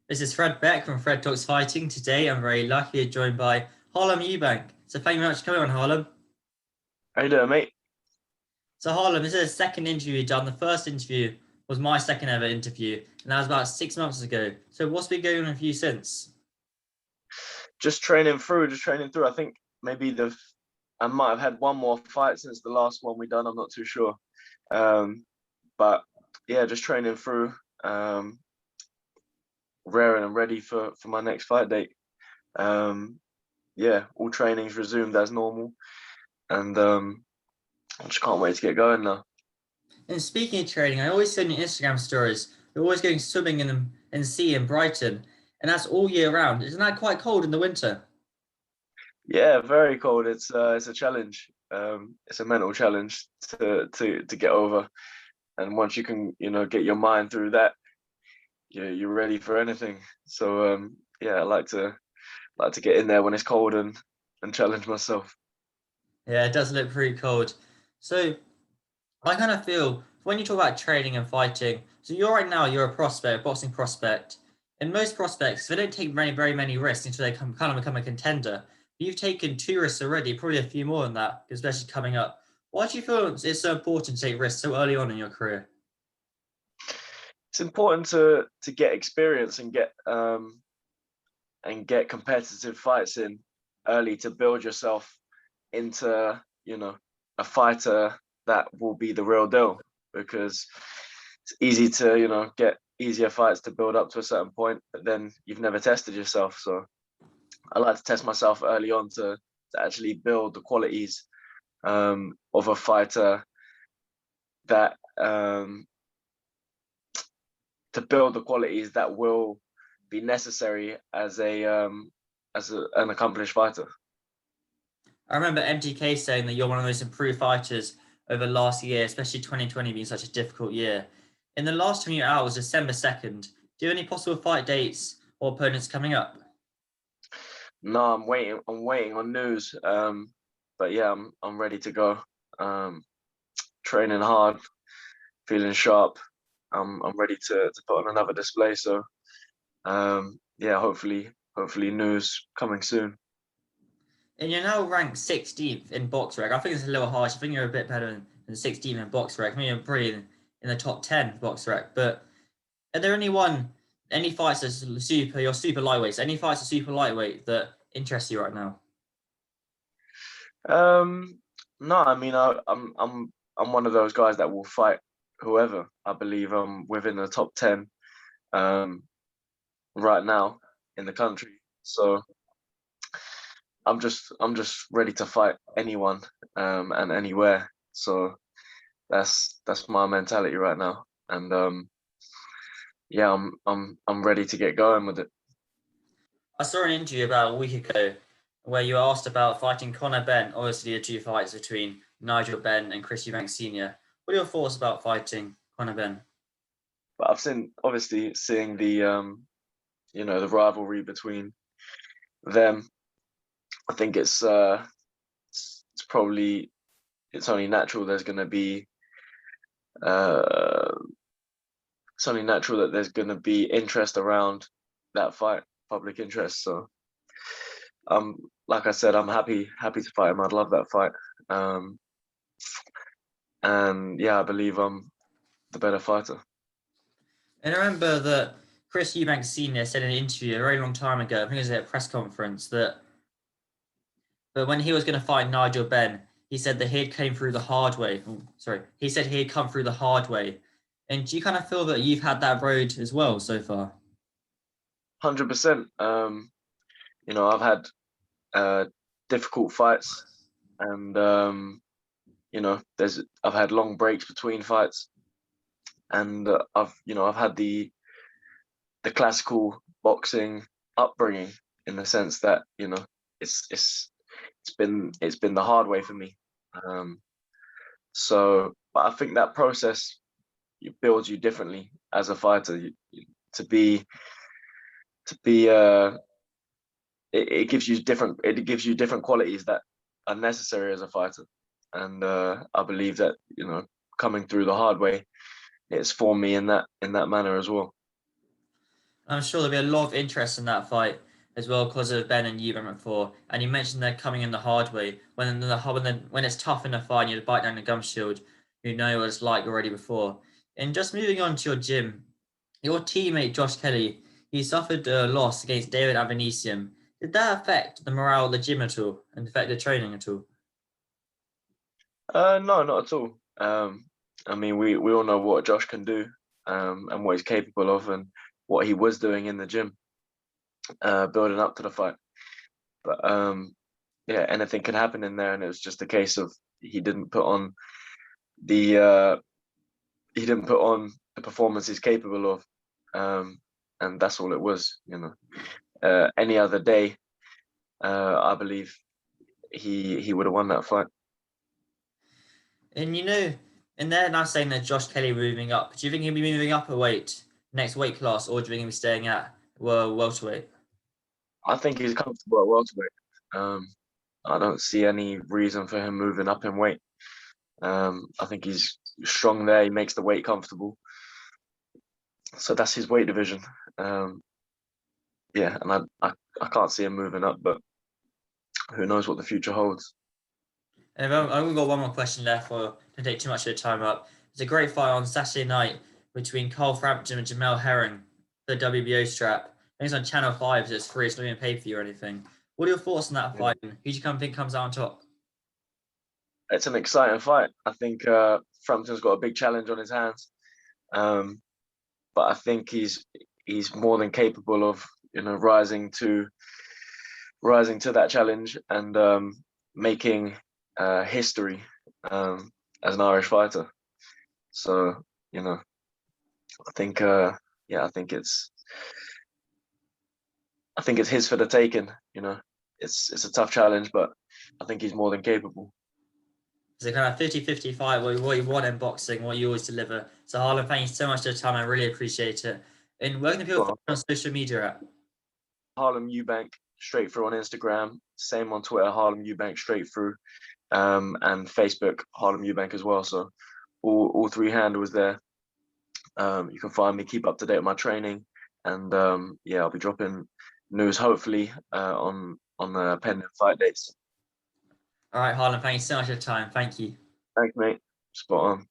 This is Fred Beck from Fred Talks Fighting. Today I'm very lucky to joined by Harlem Eubank. So thank you very much for coming on, Harlem. How you doing, mate? So Harlem, this is the second interview you've done. The first interview was my second ever interview, and that was about 6 months ago. So what's been going on with you since? Just training through. I think maybe I might have had one more fight since the last one we done. I'm not too sure. But yeah, just training through, raring and ready for my next fight date. Yeah, all trainings resumed as normal, and I just can't wait to get going now. And speaking of training, I always see on your Instagram stories, you're always going swimming in the sea in Brighton, and that's all year round. Isn't that quite cold in the winter? Yeah, very cold. It's a challenge. It's a mental challenge to get over, and once you can, get your mind through that, you're ready for anything. So yeah, I like to get in there when it's cold and challenge myself. Yeah, it does look pretty cold. So I kind of feel when you talk about training and fighting, so you're right now you're a prospect, a boxing prospect. And most prospects, they don't take very many risks until they kind of become a contender. You've taken two risks already, probably a few more than that, especially coming up. Why do you feel it's so important to take risks so early on in your career? It's important to get experience and get competitive fights in early to build yourself into a fighter that will be the real deal, because it's easy to get easier fights to build up to a certain point, but then you've never tested yourself. So I like to test myself early on to actually build the qualities of a fighter that to build the qualities that will be necessary as an accomplished fighter. I remember MTK saying that you're one of the most improved fighters over last year, especially 2020 being such a difficult year. In the last time you were out was December 2nd. Do you have any possible fight dates or opponents coming up? No, I'm waiting. I'm waiting on news. But yeah, I'm ready to go. Um, Training hard, feeling sharp. I'm ready to put on another display. So yeah, hopefully news coming soon. And you're now ranked 16th in box rec. I think it's a little harsh. I think you're a bit better than 16th in box rec. I mean, you're pretty in the top 10 box rec. But are there any fights that's you're super lightweight? Any fights are super lightweight that interest you right now? No, I mean I'm one of those guys that will fight whoever. I believe I'm within the top 10 um, right now in the country. So I'm just ready to fight anyone and anywhere. So that's my mentality right now. And yeah, I'm ready to get going with it. I saw an interview about a week ago where you were asked about fighting Conor Benn, obviously the two fights between Nigel Benn and Chris Eubank Sr. What are your thoughts about fighting Conor Benn? But I've seen obviously seeing the rivalry between them. I think it's probably it's only natural uh it's only natural that there's gonna be interest around that fight, public interest. So like I said, I'm happy to fight him. I'd love that fight. Um and yeah, I believe I'm the better fighter. And I remember that Chris Eubank Sr. said in an interview a very long time ago, I think it was at a press conference, that when he was going to fight Nigel Benn, he said that he had came through the hard way. Oh, sorry, he said he had come through the hard way. And do you kind of feel that you've had that road as well so far? 100%. I've had uh difficult fights, and I've had long breaks between fights, and I've had the classical boxing upbringing, in the sense that it's been the hard way for me. Um, but I think that process builds you differently as a fighter. To be to be it gives you different qualities that are necessary as a fighter, and I believe that coming through the hard way, it's formed me in that manner as well. I'm sure there'll be a lot of interest in that fight as well because of Ben and Eubank before. And you mentioned they're coming in the hard way. When it's tough in a fight and you bite down the gum shield, you know what it's like already before. And just moving on to your gym, your teammate Josh Kelly, he suffered a loss against David Avanesium. Did that affect the morale of the gym at all and affect the training at all? No, not at all. I mean, we all know what Josh can do, and what he's capable of, and what he was doing in the gym, building up to the fight. But yeah, anything could happen in there, and it was just a case of he didn't put on the performance he's capable of, and that's all it was. Any other day, I believe he would have won that fight. And and they're now saying that Josh Kelly moving up. Do you think he'll be moving up a weight next weight class, or do you think he'll be staying at welterweight? I think he's comfortable at welterweight. I don't see any reason for him moving up in weight. I think he's strong there. He makes the weight comfortable. So that's his weight division. Yeah, and I can't see him moving up, but who knows what the future holds. And I've only got one more question left for to take too much of your time up. It's a great fight on Saturday night between Carl Frampton and Jamel Herring, the WBO strap. I think it's on Channel 5, so it's free, it's not even paid for you or anything. What are your thoughts on that Yeah. fight? Who do you think comes out on top? It's an exciting fight. I think Frampton's got a big challenge on his hands, but I think he's more than capable of rising to that challenge and making history as an Irish fighter. So I think I think it's his for the taking. It's a tough challenge, but I think he's more than capable. It's a kind of 50-50 fight what you want in boxing, what you always deliver. So Harlan, thank you so much for your time. I really appreciate it. And where can people find you on social media at? Harlem Eubank straight through on Instagram, same on Twitter, Harlem Eubank straight through, and Facebook, Harlem Eubank as well. So all three handles there. You can find me, keep up to date with my training, and yeah, I'll be dropping news hopefully on the pending fight dates. All right, Harlan, thank you so much for your time. Thank you. Thanks, mate. Spot on.